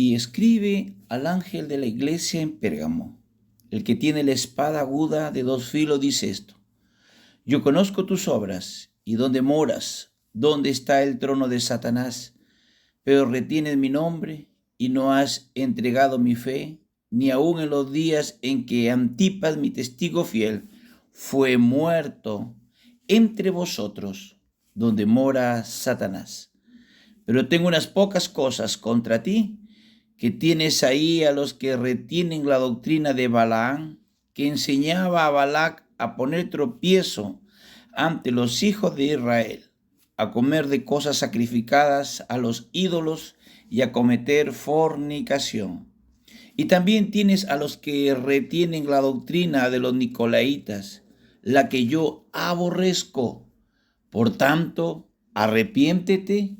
Y escribe al ángel de la iglesia en Pérgamo, el que tiene la espada aguda de dos filos, dice esto: Yo conozco tus obras y dónde moras, dónde está el trono de Satanás, pero retienes mi nombre y no has entregado mi fe, ni aun en los días en que Antipas, mi testigo fiel, fue muerto entre vosotros, donde mora Satanás. Pero tengo unas pocas cosas contra ti, que tienes ahí a los que retienen la doctrina de Balaam, que enseñaba a Balac a poner tropiezo ante los hijos de Israel, a comer de cosas sacrificadas a los ídolos y a cometer fornicación. Y también tienes a los que retienen la doctrina de los nicolaítas, la que yo aborrezco. Por tanto, arrepiéntete,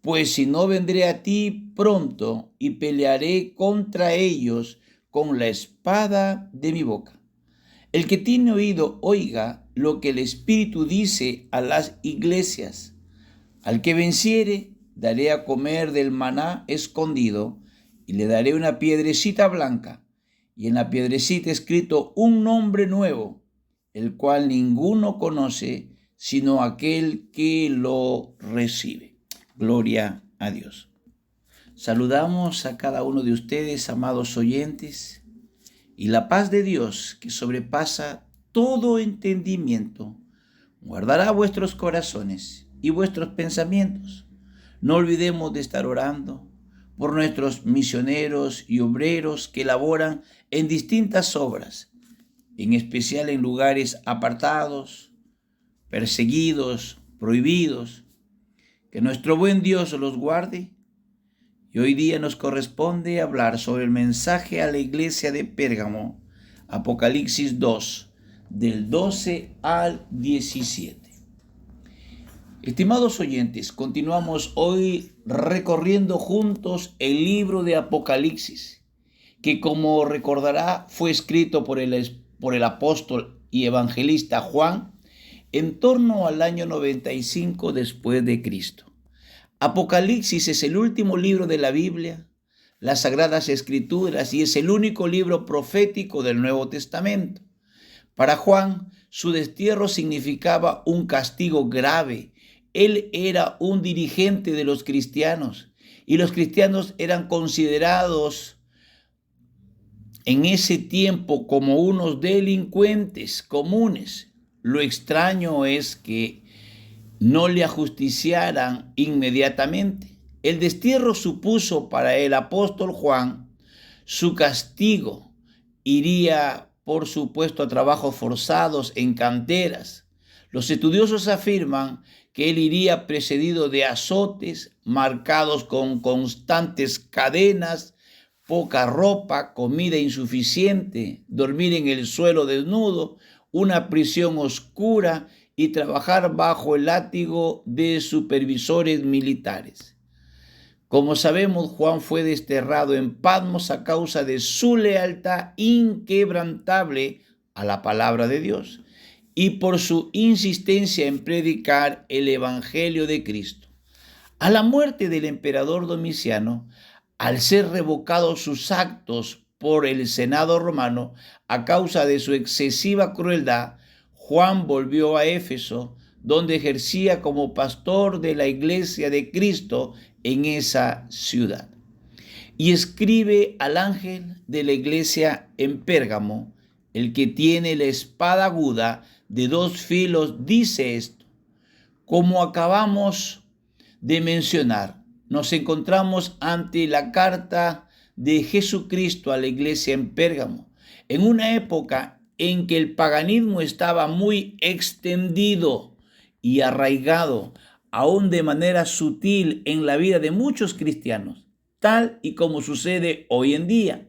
pues si no, vendré a ti pronto y pelearé contra ellos con la espada de mi boca. El que tiene oído, oiga lo que el Espíritu dice a las iglesias. Al que venciere, daré a comer del maná escondido, y le daré una piedrecita blanca, y en la piedrecita escrito un nombre nuevo, el cual ninguno conoce, sino aquel que lo recibe. Gloria a Dios. Saludamos a cada uno de ustedes, amados oyentes, y la paz de Dios, que sobrepasa todo entendimiento, guardará vuestros corazones y vuestros pensamientos. No olvidemos de estar orando por nuestros misioneros y obreros que laboran en distintas obras, en especial en lugares apartados, perseguidos, prohibidos. Que nuestro buen Dios los guarde. Y hoy día nos corresponde hablar sobre el mensaje a la iglesia de Pérgamo, Apocalipsis 2, del 12 al 17. Estimados oyentes, continuamos hoy recorriendo juntos el libro de Apocalipsis, que, como recordará, fue escrito por el apóstol y evangelista Juan en torno al año 95 después de Cristo. Apocalipsis es el último libro de la Biblia, las Sagradas Escrituras, y es el único libro profético del Nuevo Testamento. Para Juan, su destierro significaba un castigo grave. Él era un dirigente de los cristianos, y los cristianos eran considerados en ese tiempo como unos delincuentes comunes. Lo extraño es que no le ajusticiaran inmediatamente. El destierro supuso para el apóstol Juan su castigo. Iría, por supuesto, a trabajos forzados en canteras. Los estudiosos afirman que él iría precedido de azotes marcados con constantes cadenas, poca ropa, comida insuficiente, dormir en el suelo desnudo, una prisión oscura y trabajar bajo el látigo de supervisores militares. Como sabemos, Juan fue desterrado en Patmos a causa de su lealtad inquebrantable a la palabra de Dios y por su insistencia en predicar el Evangelio de Cristo. A la muerte del emperador Domiciano, al ser revocados sus actos por el Senado romano a causa de su excesiva crueldad, Juan volvió a Éfeso, donde ejercía como pastor de la iglesia de Cristo en esa ciudad. Y escribe al ángel de la iglesia en Pérgamo, el que tiene la espada aguda de dos filos, dice esto: como acabamos de mencionar, nos encontramos ante la carta de Jesucristo a la iglesia en Pérgamo, en una época en que el paganismo estaba muy extendido y arraigado, aún de manera sutil, en la vida de muchos cristianos, tal y como sucede hoy en día.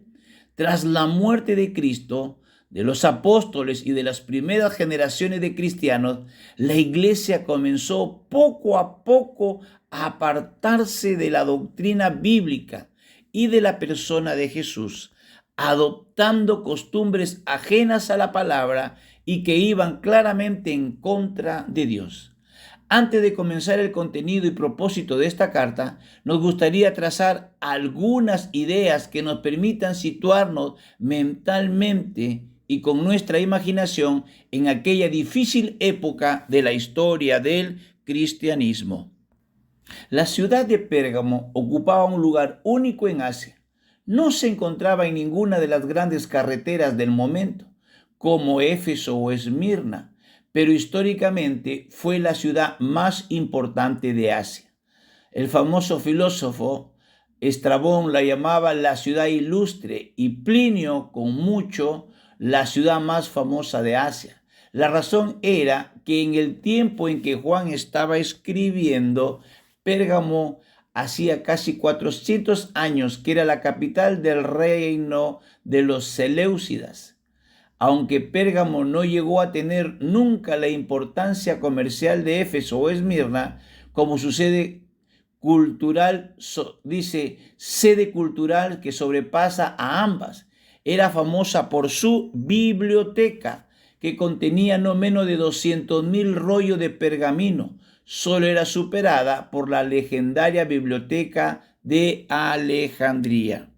Tras la muerte de Cristo, de los apóstoles y de las primeras generaciones de cristianos, la iglesia comenzó poco a poco a apartarse de la doctrina bíblica y de la persona de Jesús, adoptando costumbres ajenas a la palabra y que iban claramente en contra de Dios. Antes de comenzar el contenido y propósito de esta carta, nos gustaría trazar algunas ideas que nos permitan situarnos mentalmente y con nuestra imaginación en aquella difícil época de la historia del cristianismo. La ciudad de Pérgamo ocupaba un lugar único en Asia. No se encontraba en ninguna de las grandes carreteras del momento, como Éfeso o Esmirna, pero históricamente fue la ciudad más importante de Asia. El famoso filósofo Estrabón la llamaba la ciudad ilustre y Plinio, con mucho, la ciudad más famosa de Asia. La razón era que en el tiempo en que Juan estaba escribiendo, Pérgamo hacía casi 400 años que era la capital del reino de los Seleucidas. Aunque Pérgamo no llegó a tener nunca la importancia comercial de Éfeso o Esmirna, como sucede cultural, dice, sede cultural que sobrepasa a ambas. Era famosa por su biblioteca, que contenía no menos de 200.000 rollos de pergamino. Solo era superada por la legendaria biblioteca de Alejandría.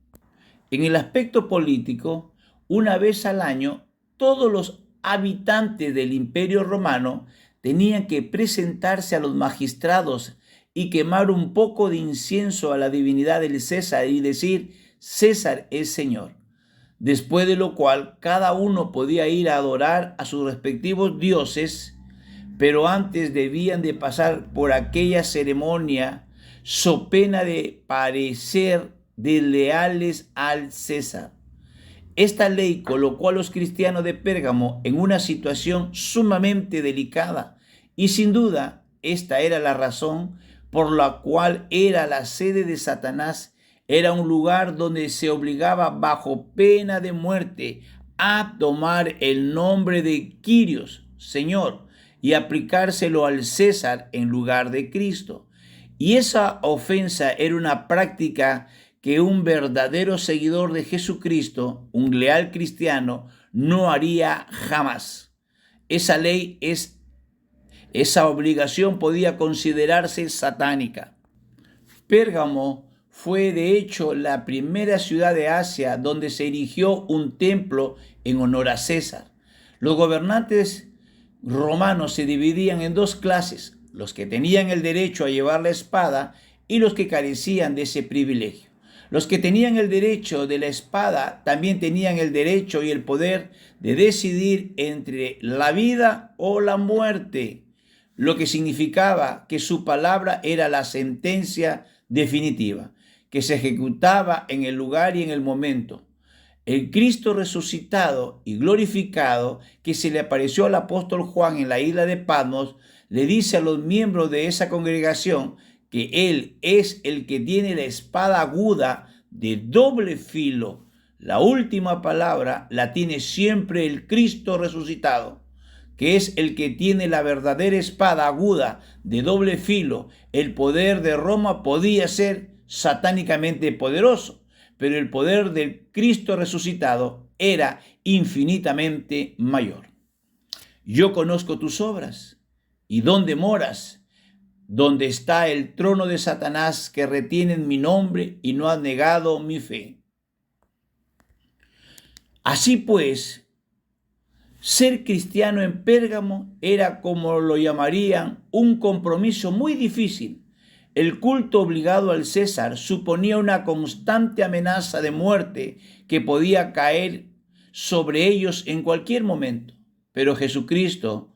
En el aspecto político, una vez al año, todos los habitantes del Imperio Romano tenían que presentarse a los magistrados y quemar un poco de incienso a la divinidad del César y decir: César es Señor. Después de lo cual cada uno podía ir a adorar a sus respectivos dioses, pero antes debían de pasar por aquella ceremonia so pena de parecer desleales al César. Esta ley colocó a los cristianos de Pérgamo en una situación sumamente delicada y sin duda esta era la razón por la cual era la sede de Satanás. Era un lugar donde se obligaba bajo pena de muerte a tomar el nombre de Kyrios, Señor, y aplicárselo al César en lugar de Cristo. Y esa ofensa era una práctica que un verdadero seguidor de Jesucristo, un leal cristiano, no haría jamás. Esa ley, esa obligación podía considerarse satánica. Pérgamo fue de hecho la primera ciudad de Asia donde se erigió un templo en honor a César. Los gobernantes romanos se dividían en dos clases: los que tenían el derecho a llevar la espada y los que carecían de ese privilegio. Los que tenían el derecho de la espada también tenían el derecho y el poder de decidir entre la vida o la muerte, lo que significaba que su palabra era la sentencia definitiva, que se ejecutaba en el lugar y en el momento. El Cristo resucitado y glorificado que se le apareció al apóstol Juan en la isla de Patmos, le dice a los miembros de esa congregación que Él es el que tiene la espada aguda de doble filo. La última palabra la tiene siempre el Cristo resucitado, que es el que tiene la verdadera espada aguda de doble filo. El poder de Roma podía ser satánicamente poderoso, pero el poder del Cristo resucitado era infinitamente mayor. Yo conozco tus obras y dónde moras, donde está el trono de Satanás, que retienen mi nombre y no has negado mi fe. Así pues, ser cristiano en Pérgamo era, como lo llamarían, un compromiso muy difícil. El culto obligado al César suponía una constante amenaza de muerte que podía caer sobre ellos en cualquier momento. Pero Jesucristo,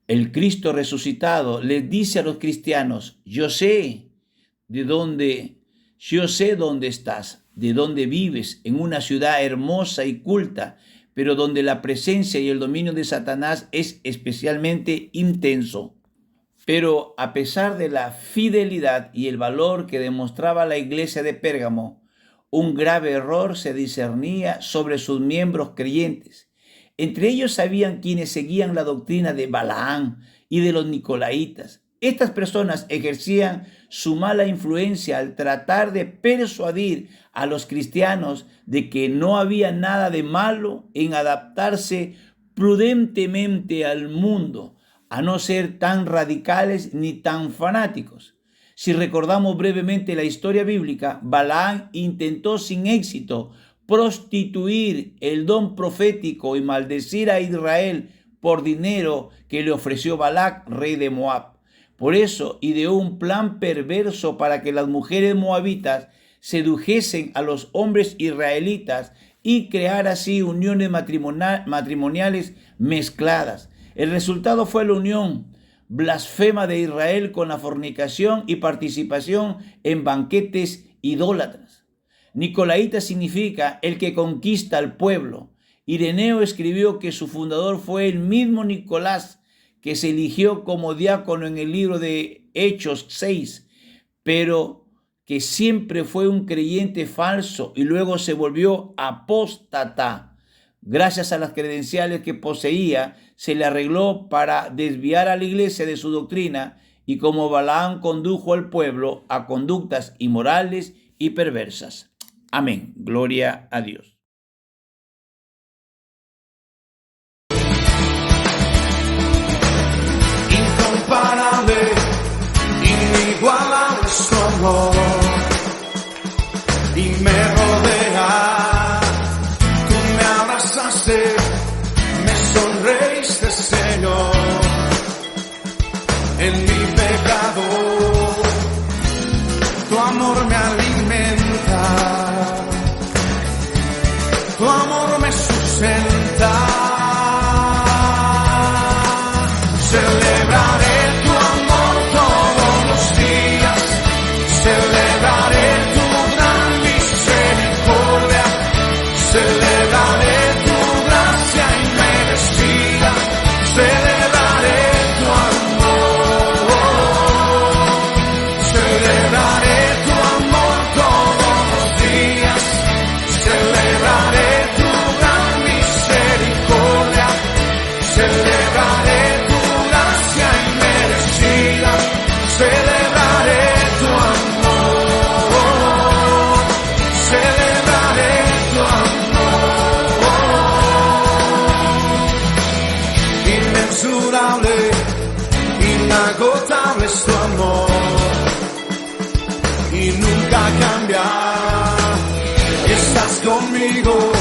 el Cristo resucitado, les dice a los cristianos: yo sé dónde estás, de dónde vives, en una ciudad hermosa y culta, pero donde la presencia y el dominio de Satanás es especialmente intenso. Pero a pesar de la fidelidad y el valor que demostraba la iglesia de Pérgamo, un grave error se discernía sobre sus miembros creyentes. Entre ellos habían quienes seguían la doctrina de Balaán y de los Nicolaitas. Estas personas ejercían su mala influencia al tratar de persuadir a los cristianos de que no había nada de malo en adaptarse prudentemente al mundo, a no ser tan radicales ni tan fanáticos. Si recordamos brevemente la historia bíblica, Balaam intentó sin éxito prostituir el don profético y maldecir a Israel por dinero que le ofreció Balac, rey de Moab. Por eso ideó un plan perverso para que las mujeres moabitas sedujesen a los hombres israelitas y crear así uniones matrimoniales mezcladas. El resultado fue la unión blasfema de Israel con la fornicación y participación en banquetes idólatras. Nicolaíta significa el que conquista al pueblo. Ireneo escribió que su fundador fue el mismo Nicolás, que se eligió como diácono en el libro de Hechos 6, pero que siempre fue un creyente falso y luego se volvió apóstata. Gracias a las credenciales que poseía, se le arregló para desviar a la iglesia de su doctrina, y como Balaam condujo al pueblo a conductas inmorales y perversas. Amén. Gloria a Dios. Incomparable, inigualable su amor, y me rodea, tú me abrazaste, me sonreíste, Señor, en mi pecado, tu amor me alimenta, tu amor me sustenta. Celebraré tu amor todos los días, celebraré tu gran misericordia, celebraré tu gracia inmerecida, celebraré tu amor, celebraré tu amor todos los días, celebraré tu gran misericordia, celebraré celebraré tu amor, celebraré tu amor, inmensurable, inagotable es tu amor, y nunca cambia, estás conmigo.